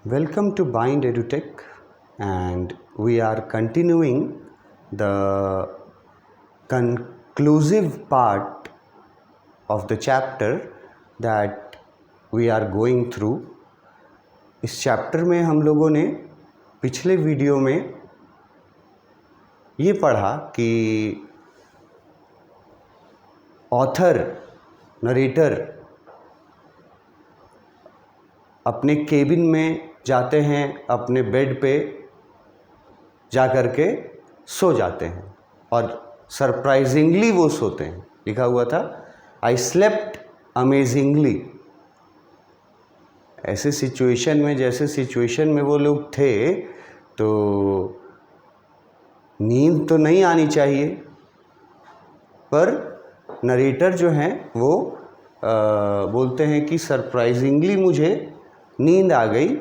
Welcome to Bind EduTech, and we are continuing the conclusive part of the chapter that we are going through. इस chapter में हम लोगों ने पिछले video में ये पढ़ा कि ऑथर नरेटर अपने केबिन में जाते हैं, अपने बेड पे जा कर के सो जाते हैं और सरप्राइजिंगली वो सोते हैं। लिखा हुआ था आई स्लेप्ट अमेजिंगली। ऐसे सिचुएशन में, जैसे सिचुएशन में वो लोग थे, तो नींद तो नहीं आनी चाहिए, पर नरेटर जो हैं वो बोलते हैं कि सरप्राइजिंगली मुझे नींद आ गई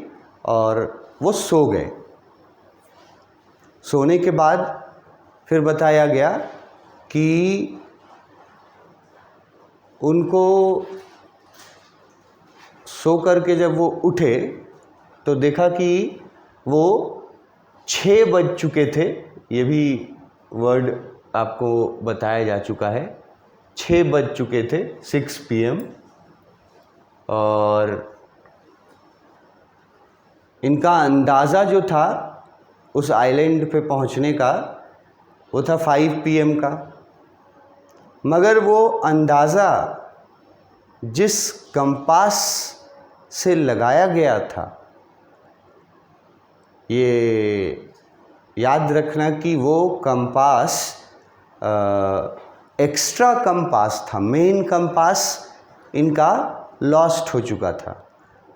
और वो सो गए। सोने के बाद फिर बताया गया कि उनको सो करके जब वो उठे तो देखा कि वो 6 बज चुके थे। ये भी वर्ड आपको बताया जा चुका है, 6 बज चुके थे, 6 PM। और इनका अंदाज़ा जो था उस आइलैंड पे पहुंचने का वो था 5 PM का, मगर वो अंदाज़ा जिस कंपास से लगाया गया था, ये याद रखना कि वो कंपास एक्स्ट्रा कंपास था, मेन कंपास इनका लॉस्ट हो चुका था।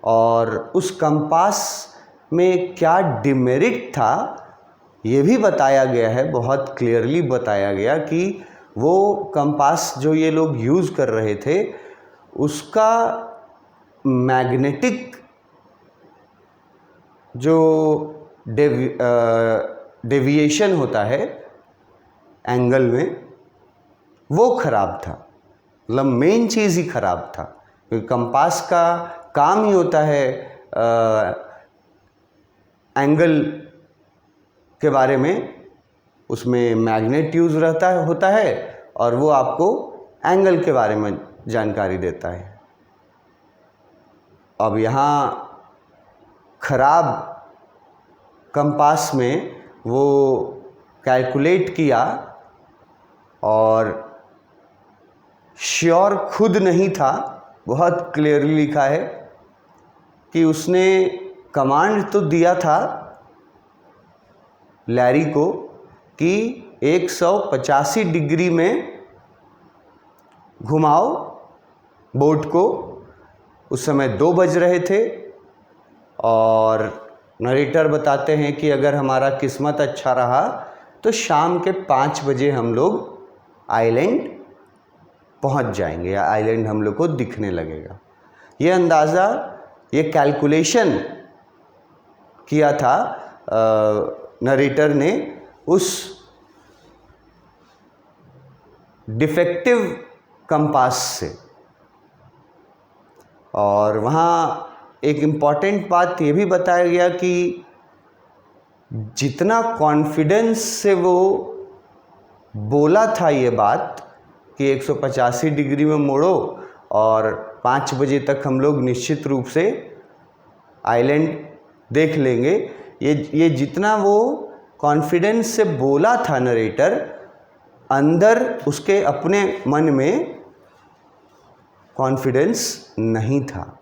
और उस कंपास में क्या डिमेरिट था ये भी बताया गया है, बहुत क्लियरली बताया गया कि वो कंपास जो ये लोग यूज़ कर रहे थे उसका मैग्नेटिक जो डेविएशन होता है एंगल में, वो ख़राब था। मतलब मेन चीज़ ही ख़राब था, क्योंकि कंपास का काम ही होता है एंगल के बारे में, उसमें मैग्नेट यूज़ होता है और वो आपको एंगल के बारे में जानकारी देता है। अब यहाँ ख़राब कंपास में वो कैलकुलेट किया और श्योर खुद नहीं था, बहुत क्लियरली लिखा है कि उसने कमांड तो दिया था लैरी को कि 185 डिग्री में घुमाओ बोट को। उस समय 2 बज रहे थे और नरेटर बताते हैं कि अगर हमारा किस्मत अच्छा रहा तो शाम के 5 बजे हम लोग आइलैंड पहुंच जाएंगे, या आइलैंड हम लोग को दिखने लगेगा। ये अंदाज़ा, ये कैलकुलेशन किया था नरेटर ने उस डिफेक्टिव कंपास से। और वहाँ एक इम्पॉर्टेंट बात ये भी बताया गया कि जितना कॉन्फिडेंस से वो बोला था ये बात कि 185 डिग्री में मोड़ो और 5 बजे तक हम लोग निश्चित रूप से आइलैंड देख लेंगे, ये जितना वो कॉन्फिडेंस से बोला था नरेटर, अंदर उसके अपने मन में कॉन्फिडेंस नहीं था।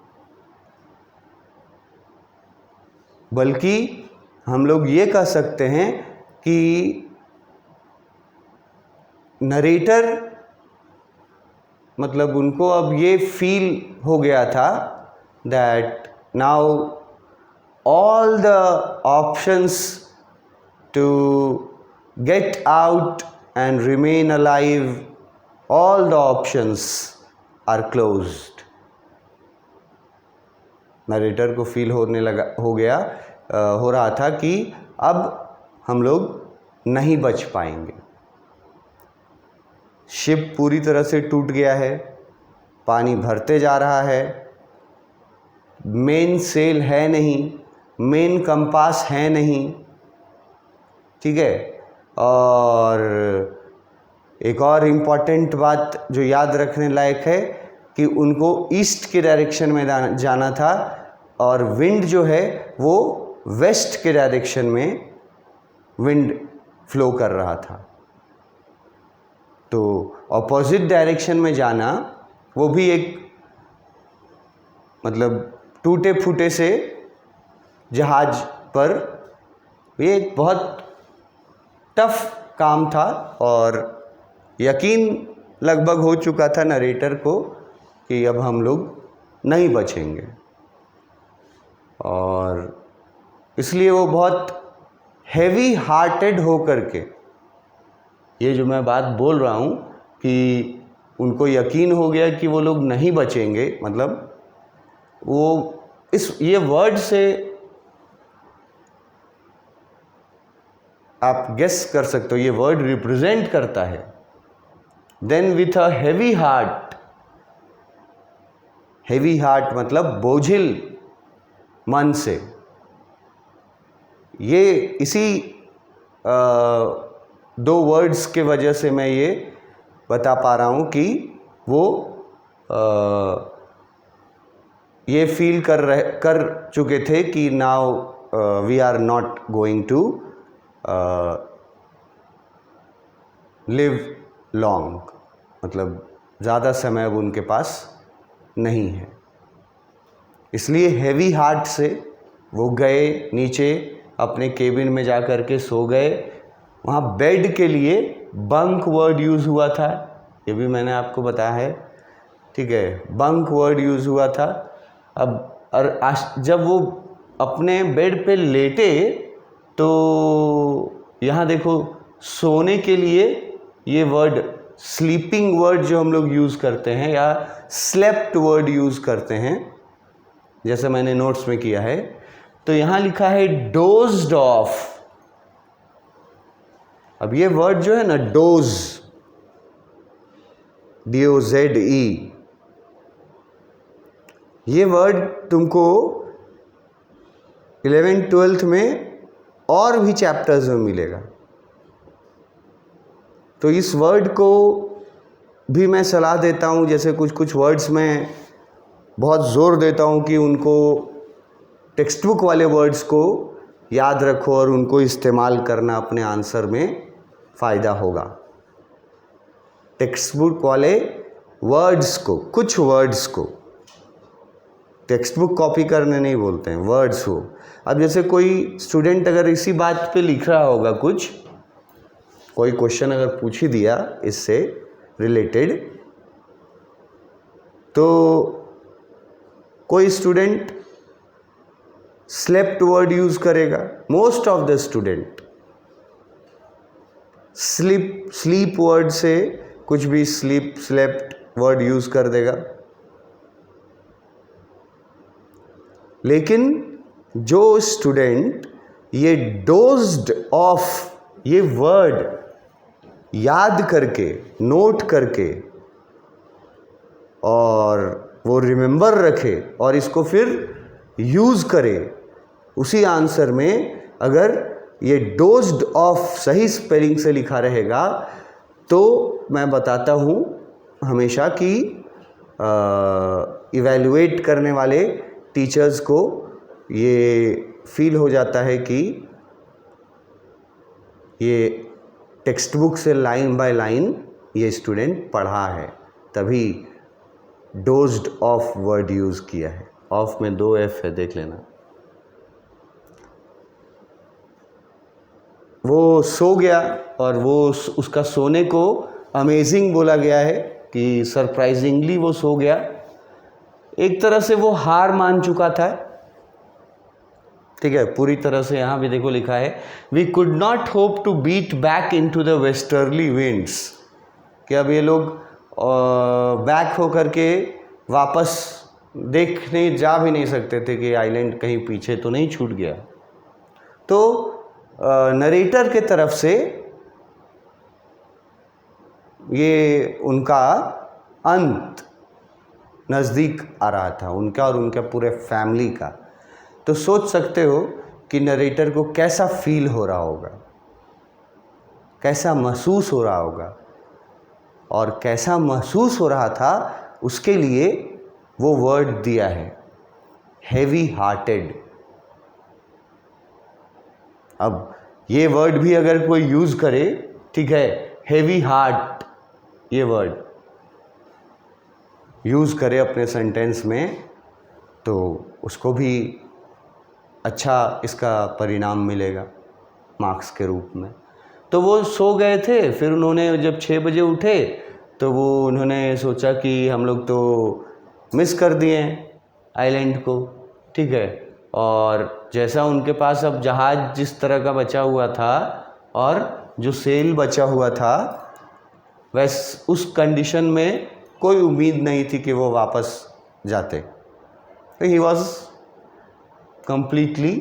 बल्कि हम लोग ये कह सकते हैं कि नरेटर, मतलब उनको अब ये फील हो गया था that now all the options to get out and remain alive, all the options are closed. Narrator को फील हो रहा था कि अब हम लोग नहीं बच पाएंगे। शिप पूरी तरह से टूट गया है, पानी भरते जा रहा है, मेन सेल है नहीं, मेन कंपास है नहीं, ठीक है। और एक और इम्पॉर्टेंट बात जो याद रखने लायक है कि उनको ईस्ट के डायरेक्शन में जाना था और विंड जो है वो वेस्ट के डायरेक्शन में विंड फ्लो कर रहा था। तो ऑपोजिट डायरेक्शन में जाना वो भी एक मतलब टूटे फूटे से जहाज पर ये एक बहुत टफ काम था और यकीन लगभग हो चुका था नरेटर को कि अब हम लोग नहीं बचेंगे। और इसलिए वो बहुत हैवी हार्टेड हो करके, ये जो मैं बात बोल रहा हूँ कि उनको यकीन हो गया कि वो लोग नहीं बचेंगे, मतलब वो ये वर्ड से आप गेस कर सकते हो, ये वर्ड रिप्रेजेंट करता है then with a heavy heart. Heavy heart मतलब बोझिल मन से। ये इसी दो वर्ड्स के वजह से मैं ये बता पा रहा हूँ कि वो ये फील कर चुके थे कि now we are not going to live long, मतलब ज़्यादा समय अब उनके पास नहीं है। इसलिए हैवी हार्ट से वो गए नीचे, अपने केबिन में जा कर के सो गए। वहाँ बेड के लिए बंक वर्ड यूज़ हुआ था, ये भी मैंने आपको बताया है, ठीक है। बंक वर्ड यूज़ हुआ था। अब और जब वो अपने बेड पे लेटे तो यहाँ देखो सोने के लिए ये वर्ड स्लीपिंग वर्ड जो हम लोग यूज़ करते हैं या स्लेप्ट वर्ड यूज़ करते हैं, जैसे मैंने नोट्स में किया है, तो यहाँ लिखा है डोज्ड ऑफ। अब ये वर्ड जो है ना डोज, DOZE, ये वर्ड तुमको 11th-12th में और भी चैप्टर्स में मिलेगा। तो इस वर्ड को भी मैं सलाह देता हूँ, जैसे कुछ कुछ वर्ड्स में बहुत ज़ोर देता हूँ कि उनको टेक्स्ट बुक वाले वर्ड्स को याद रखो और उनको इस्तेमाल करना अपने आंसर में फ़ायदा होगा। टेक्स्ट बुक वाले वर्ड्स को, कुछ वर्ड्स को, टेक्स्ट बुक कॉपी करने नहीं बोलते हैं, वर्ड्स को। अब जैसे कोई स्टूडेंट अगर इसी बात पे लिख रहा होगा, कुछ कोई क्वेश्चन अगर पूछ ही दिया इससे रिलेटेड, तो कोई स्टूडेंट स्लेप्ट वर्ड यूज़ करेगा, most of the student sleep word से कुछ भी स्लीप स्लेप्ट वर्ड यूज़ कर देगा। लेकिन जो स्टूडेंट ये डोज्ड ऑफ ये वर्ड याद करके, नोट करके और वो रिमेंबर रखे और इसको फिर यूज़ करे, उसी आंसर में अगर ये डोज्ड ऑफ सही स्पेलिंग से लिखा रहेगा तो मैं बताता हूँ हमेशा कि इवैल्यूएट करने वाले टीचर्स को ये फील हो जाता है कि ये टेक्स्ट बुक से लाइन बाय लाइन ये स्टूडेंट पढ़ा है, तभी डोज्ड ऑफ वर्ड यूज़ किया है। ऑफ में 2 F है, देख लेना। वो सो गया और वो उसका सोने को अमेजिंग बोला गया है कि सरप्राइजिंगली वो सो गया। एक तरह से वो हार मान चुका था, ठीक है, पूरी तरह से। यहाँ भी देखो लिखा है we could not hope to beat back into the westerly winds, कि अब ये लोग बैक होकर के वापस देखने जा भी नहीं सकते थे कि आइलैंड कहीं पीछे तो नहीं छूट गया। तो नरेटर के तरफ से ये उनका अंत नज़दीक आ रहा था, उनका और उनके पूरे फैमिली का। तो सोच सकते हो कि नरेटर को कैसा फील हो रहा होगा, कैसा महसूस हो रहा होगा। और कैसा महसूस हो रहा था उसके लिए वो वर्ड दिया है, हेवी हार्टेड। अब ये वर्ड भी अगर कोई यूज़ करे, ठीक है, हेवी हार्ट ये वर्ड यूज़ करे अपने सेंटेंस में, तो उसको भी अच्छा इसका परिणाम मिलेगा मार्क्स के रूप में। तो वो सो गए थे, फिर उन्होंने जब 6 बजे उठे तो वो उन्होंने सोचा कि हम लोग तो मिस कर दिए आइलैंड को, ठीक है। और जैसा उनके पास अब जहाज़ जिस तरह का बचा हुआ था और जो सेल बचा हुआ था, वैस उस कंडीशन में कोई उम्मीद नहीं थी कि वो वापस जाते। तो ही वॉज कंप्लीटली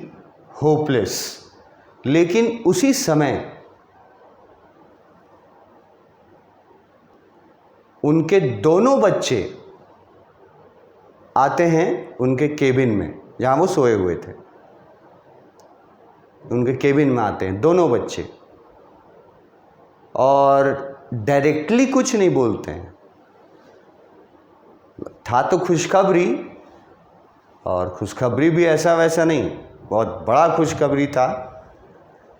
होपलेस। लेकिन उसी समय उनके दोनों बच्चे आते हैं उनके केबिन में, जहाँ वो सोए हुए थे। उनके केबिन में आते हैं दोनों बच्चे और डायरेक्टली कुछ नहीं बोलते हैं। था तो खुशखबरी, और खुशखबरी भी ऐसा वैसा नहीं, बहुत बड़ा खुशखबरी था,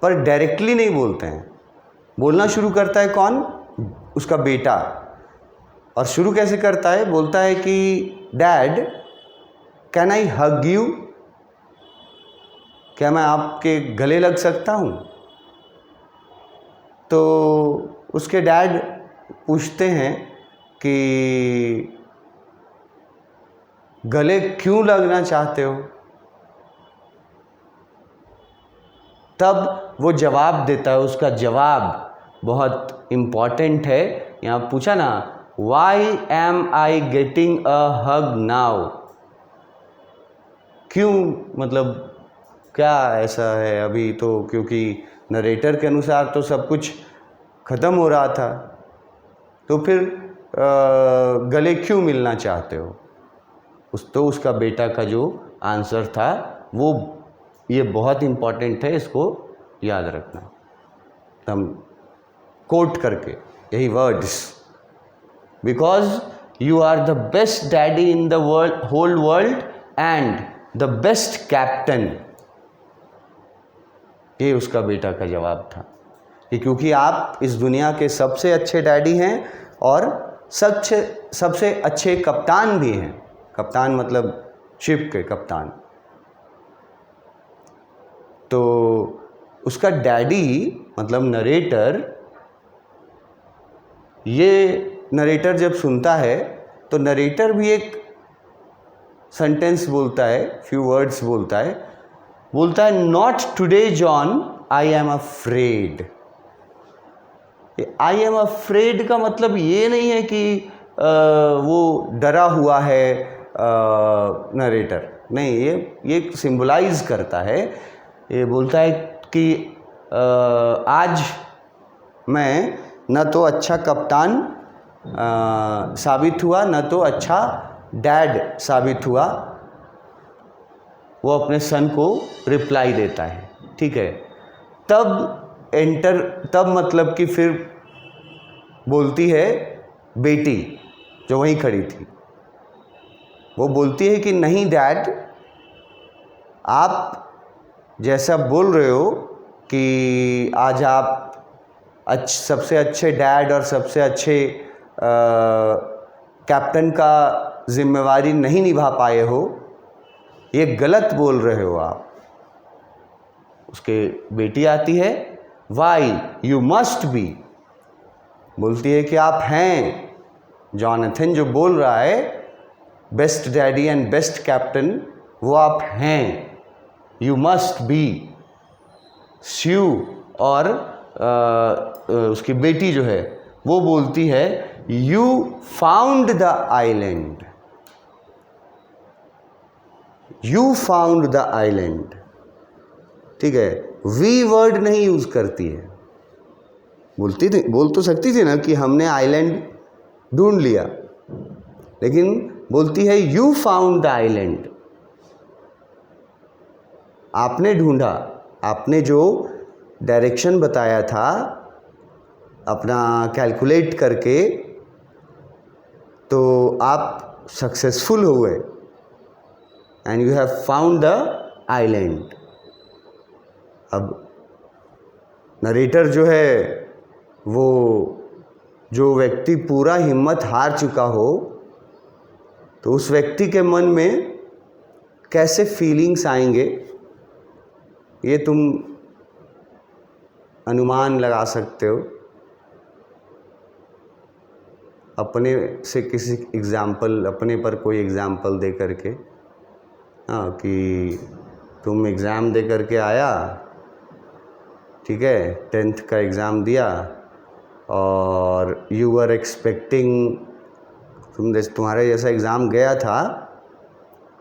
पर डायरेक्टली नहीं बोलते हैं। बोलना शुरू करता है कौन? उसका बेटा। और शुरू कैसे करता है? बोलता है कि dad can I hug you, क्या मैं आपके गले लग सकता हूँ? तो उसके डैड पूछते हैं कि गले क्यों लगना चाहते हो? तब वो जवाब देता है, उसका जवाब बहुत इम्पॉर्टेंट है। यहाँ पूछा ना, why am I getting a hug now? क्यों, मतलब क्या ऐसा है अभी? तो क्योंकि नरेटर के अनुसार तो सब कुछ ख़त्म हो रहा था, तो फिर गले क्यों मिलना चाहते हो? तो उसका बेटा का जो आंसर था वो, ये बहुत इम्पॉर्टेंट है, इसको याद रखना हम कोट करके, यही words, because you are the best daddy in the world, whole world, and the best captain. ये उसका बेटा का जवाब था कि क्योंकि आप इस दुनिया के सबसे अच्छे डैडी हैं और सबसे अच्छे कप्तान भी हैं। कप्तान मतलब शिप के कप्तान। तो उसका डैडी मतलब नरेटर, ये नरेटर जब सुनता है तो नरेटर भी एक सेंटेंस बोलता है, फ्यू वर्ड्स बोलता है not today John, I am afraid. I am afraid का मतलब ये नहीं है कि वो डरा हुआ है नरेटर, नहीं, ये सिंबलाइज करता है। ये बोलता है कि आज मैं न तो अच्छा कप्तान साबित हुआ, न तो अच्छा डैड साबित हुआ। वो अपने सन को रिप्लाई देता है, ठीक है। तब मतलब कि फिर बोलती है बेटी जो वहीं खड़ी थी, वो बोलती है कि नहीं डैड, आप जैसा बोल रहे हो कि आज आप सबसे अच्छे डैड और सबसे अच्छे कैप्टन का जिम्मेवारी नहीं निभा पाए हो, ये गलत बोल रहे हो आप। उसके बेटी आती है, वाई यू मस्ट बी, बोलती है कि आप हैं, जॉनथन जो बोल रहा है best daddy and best captain, वो आप हैं, यू मस्ट बी। स्यू और उसकी बेटी जो है वो बोलती है you found the island, you found the island, ठीक है। वी वर्ड नहीं यूज करती है, बोल तो सकती थी ना कि हमने आइलैंड ढूंढ लिया, लेकिन बोलती है यू फाउंड द आइलैंड। आपने ढूंढा, आपने जो डायरेक्शन बताया था अपना कैलकुलेट करके, तो आप सक्सेसफुल हुए and you have found the island. अब नरेटर जो है वो, जो व्यक्ति पूरा हिम्मत हार चुका हो, तो उस व्यक्ति के मन में कैसे फीलिंग्स आएंगे ये तुम अनुमान लगा सकते हो अपने से किसी एग्ज़ाम्पल, अपने पर कोई एग्ज़ाम्पल दे करके। हाँ, कि तुम एग्ज़ाम दे करके आया, ठीक है, 10th का एग्ज़ाम दिया और यू वर एक्सपेक्टिंग, तुम्हारे जैसा एग्ज़ाम गया था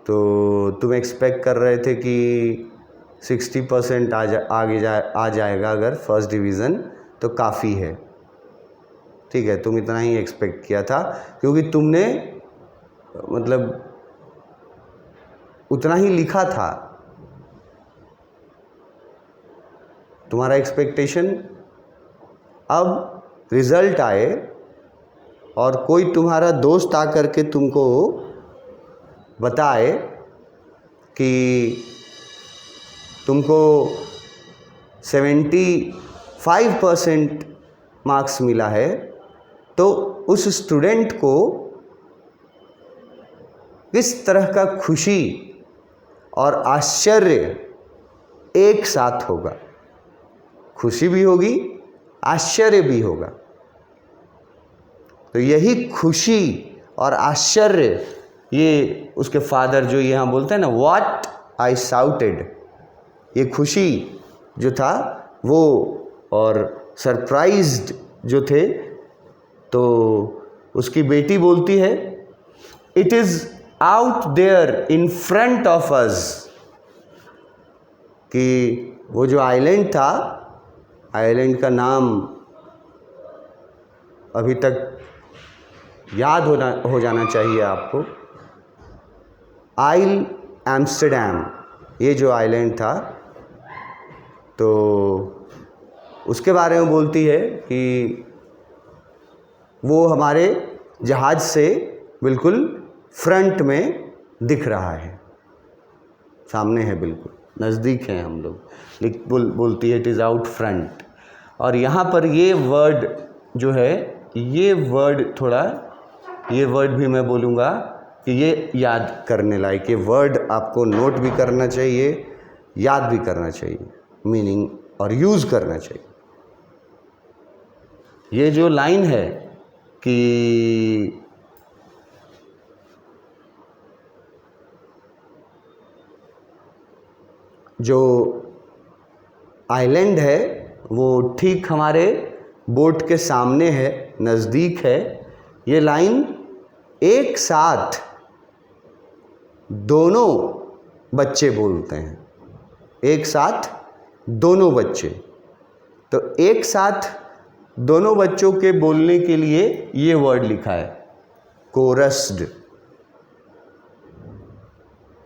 तो तुम एक्सपेक्ट कर रहे थे कि 60% आ जाएगा, अगर फर्स्ट डिवीज़न तो काफ़ी है, ठीक है, तुम इतना ही एक्सपेक्ट किया था क्योंकि तुमने मतलब उतना ही लिखा था, तुम्हारा एक्सपेक्टेशन। अब रिज़ल्ट आए और कोई तुम्हारा दोस्त आकर के तुमको बताए कि तुमको 75% मार्क्स मिला है, तो उस स्टूडेंट को किस तरह का खुशी और आश्चर्य एक साथ होगा। खुशी भी होगी, आश्चर्य भी होगा। तो यही खुशी और आश्चर्य, ये उसके फादर जो यहाँ बोलते हैं ना, व्हाट आई शाउटेड, ये खुशी जो था वो और सरप्राइज्ड जो थे, तो उसकी बेटी बोलती है it is out there in front of us, कि वो जो आइलैंड था, आइलैंड का नाम अभी तक याद हो जाना चाहिए आपको, आइल एम्स्टरडैम, ये जो आइलैंड था, तो उसके बारे में बोलती है कि वो हमारे जहाज़ से बिल्कुल फ्रंट में दिख रहा है, सामने है, बिल्कुल नज़दीक हैं हम लोग, बोलती है इट इज़ आउट फ्रंट। और यहाँ पर ये वर्ड जो है, ये वर्ड थोड़ा, ये वर्ड भी मैं बोलूँगा कि ये याद करने लायक, ये वर्ड आपको नोट भी करना चाहिए, याद भी करना चाहिए, मीनिंग और यूज़ करना चाहिए। ये जो लाइन है कि जो आइलैंड है वो ठीक हमारे बोट के सामने है, नज़दीक है, ये लाइन एक साथ दोनों बच्चे बोलते हैं, एक साथ दोनों बच्चे। तो एक साथ दोनों बच्चों के बोलने के लिए ये वर्ड लिखा है, कोरस्ड।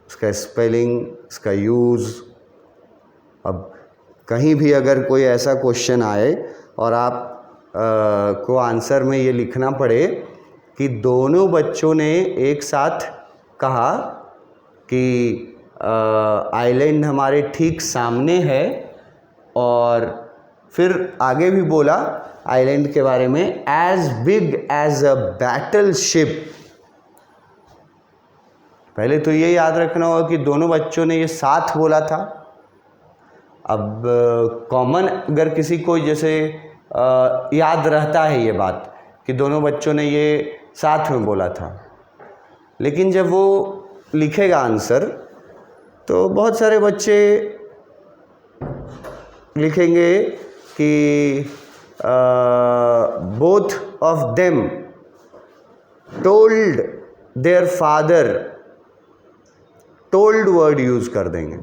इसका स्पेलिंग, इसका यूज़, अब कहीं भी अगर कोई ऐसा क्वेश्चन आए और आप को आंसर में ये लिखना पड़े कि दोनों बच्चों ने एक साथ कहा कि आइलैंड हमारे ठीक सामने है, और फिर आगे भी बोला आइलैंड के बारे में, as big as a battle ship. पहले तो ये याद रखना होगा कि दोनों बच्चों ने ये साथ बोला था। अब कॉमन अगर किसी को जैसे याद रहता है ये बात कि दोनों बच्चों ने ये साथ में बोला था, लेकिन जब वो लिखेगा आंसर तो बहुत सारे बच्चे लिखेंगे कि both of them told their father, told word use कर देंगे।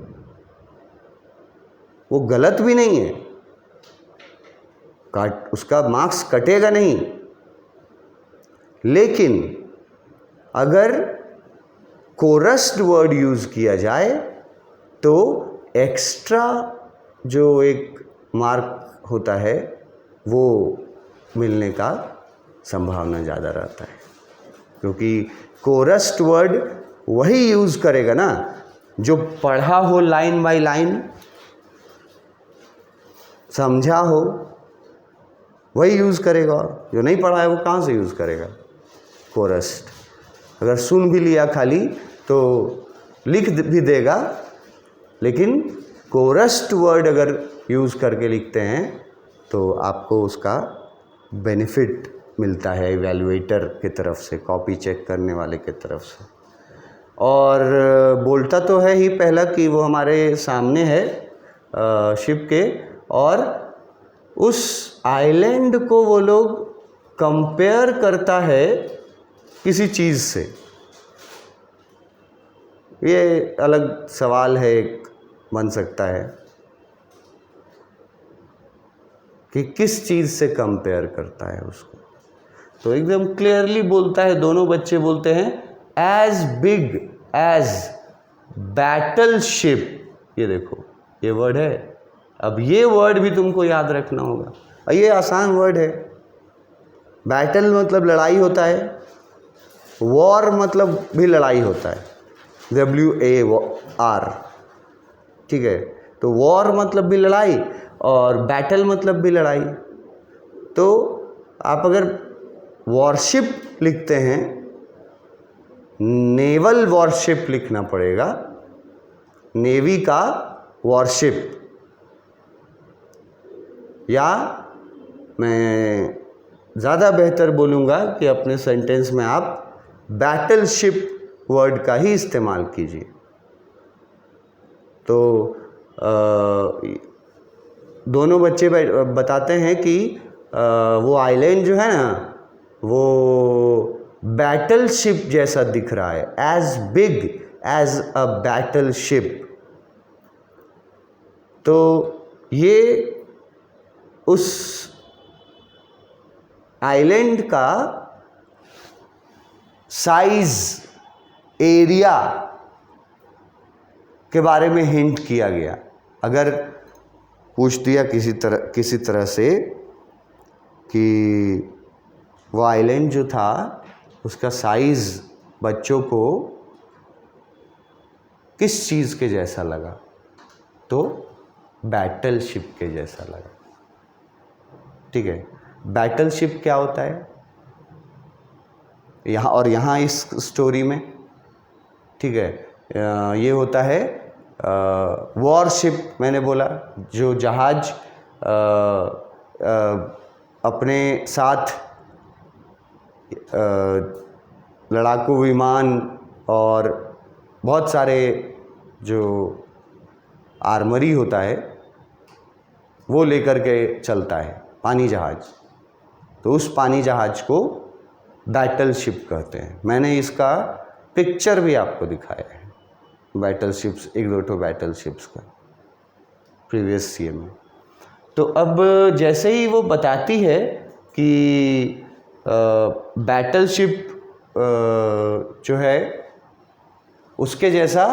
वो गलत भी नहीं है, उसका मार्क्स कटेगा नहीं, लेकिन अगर कोरस्ड वर्ड यूज़ किया जाए तो एक्स्ट्रा जो एक मार्क होता है वो मिलने का संभावना ज़्यादा रहता है, क्योंकि कोरस्ड वर्ड वही यूज़ करेगा ना जो पढ़ा हो लाइन बाय लाइन, समझा हो, वही यूज़ करेगा। जो नहीं पढ़ा है वो कहाँ से यूज़ करेगा कोरस्ड। अगर सुन भी लिया खाली तो लिख भी देगा, लेकिन कोरस्ड वर्ड अगर यूज़ करके लिखते हैं तो आपको उसका बेनिफिट मिलता है इवैल्यूएटर की तरफ से, कॉपी चेक करने वाले की तरफ से। और बोलता तो है ही पहला कि वो हमारे सामने है शिप के, और उस आइलैंड को वो लोग कंपेयर करता है किसी चीज़ से। ये अलग सवाल है, एक बन सकता है कि किस चीज़ से कंपेयर करता है उसको। तो एकदम क्लियरली बोलता है, दोनों बच्चे बोलते हैं एज बिग एज बैटलशिप। ये देखो ये वर्ड है। अब ये वर्ड भी तुमको याद रखना होगा, और ये आसान वर्ड है। बैटल मतलब लड़ाई होता है, वॉर मतलब भी लड़ाई होता है, WAR, ठीक है। तो वॉर मतलब भी लड़ाई और बैटल मतलब भी लड़ाई। तो आप अगर वॉरशिप लिखते हैं, नेवल वॉरशिप लिखना पड़ेगा, नेवी का वॉरशिप, या मैं ज़्यादा बेहतर बोलूँगा कि अपने सेंटेंस में आप बैटलशिप वर्ड का ही इस्तेमाल कीजिए। तो दोनों बच्चे बताते हैं कि वो आइलैंड जो है ना वो बैटलशिप जैसा दिख रहा है, as big as a battleship. तो ये उस आइलैंड का साइज, एरिया के बारे में हिंट किया गया। अगर पूछ दिया किसी तरह से कि वो आइलैंड जो था उसका साइज बच्चों को किस चीज़ के जैसा लगा, तो बैटलशिप के जैसा लगा, ठीक है। बैटलशिप क्या होता है यहाँ, और यहाँ इस स्टोरी में, ठीक है, ये होता है वॉरशिप। मैंने बोला जो जहाज अपने साथ लड़ाकू विमान और बहुत सारे जो आर्मरी होता है वो लेकर के चलता है, पानी जहाज। तो उस पानी जहाज को बैटलशिप कहते हैं। मैंने इसका पिक्चर भी आपको दिखाया है, बैटलशिप्स, एक दो ठो बैटलशिप्स का प्रीवियस सीए में। तो अब जैसे ही वो बताती है कि बैटलशिप जो है उसके जैसा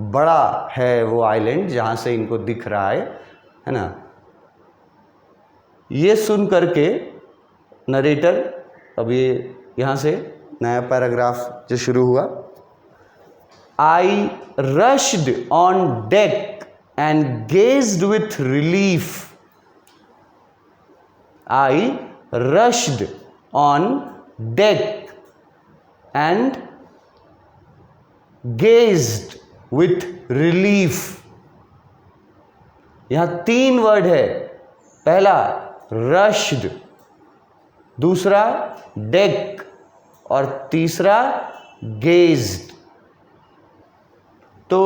बड़ा है वो आइलैंड जहाँ से इनको दिख रहा है ना। ये सुन करके नरेटर, अब ये यहाँ से नया पैराग्राफ जो शुरू हुआ, I rushed on deck and gazed with relief. I rushed on deck and gazed with relief. यहाँ 3 वर्ड है। पहला rushed, दूसरा deck और तीसरा gazed। तो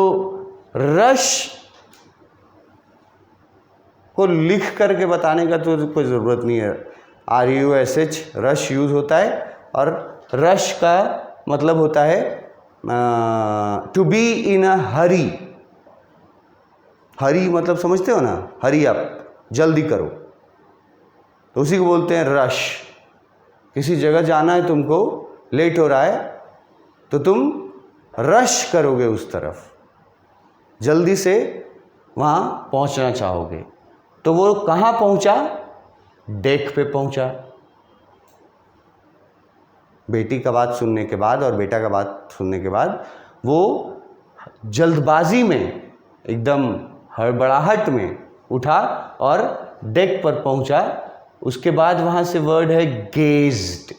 रश को लिख करके बताने का तो कोई ज़रूरत नहीं है। RUSH रश यूज़ होता है, और रश का मतलब होता है टू बी इन अ हरी। हरी मतलब समझते हो ना, हरी अप, जल्दी करो, तो उसी को बोलते हैं रश। किसी जगह जाना है तुमको, लेट हो रहा है, तो तुम रश करोगे उस तरफ, जल्दी से वहाँ पहुँचना चाहोगे। तो वो कहाँ पहुँचा? डेक पे पहुँचा। बेटी का बात सुनने के बाद और बेटा का बात सुनने के बाद वो जल्दबाजी में, एकदम हड़बड़ाहट में उठा और डेक पर पहुंचा। उसके बाद वहां से वर्ड है गेज्ड।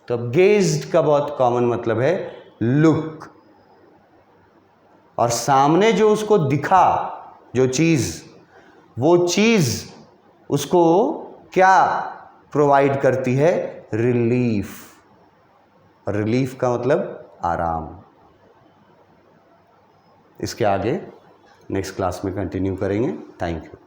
तो अब गेज्ड का बहुत कॉमन मतलब है लुक। और सामने जो उसको दिखा जो चीज़, वो चीज़ उसको क्या प्रोवाइड करती है? रिलीफ। रिलीफ का मतलब आराम। इसके आगे नेक्स्ट क्लास में कंटिन्यू करेंगे। Thank you.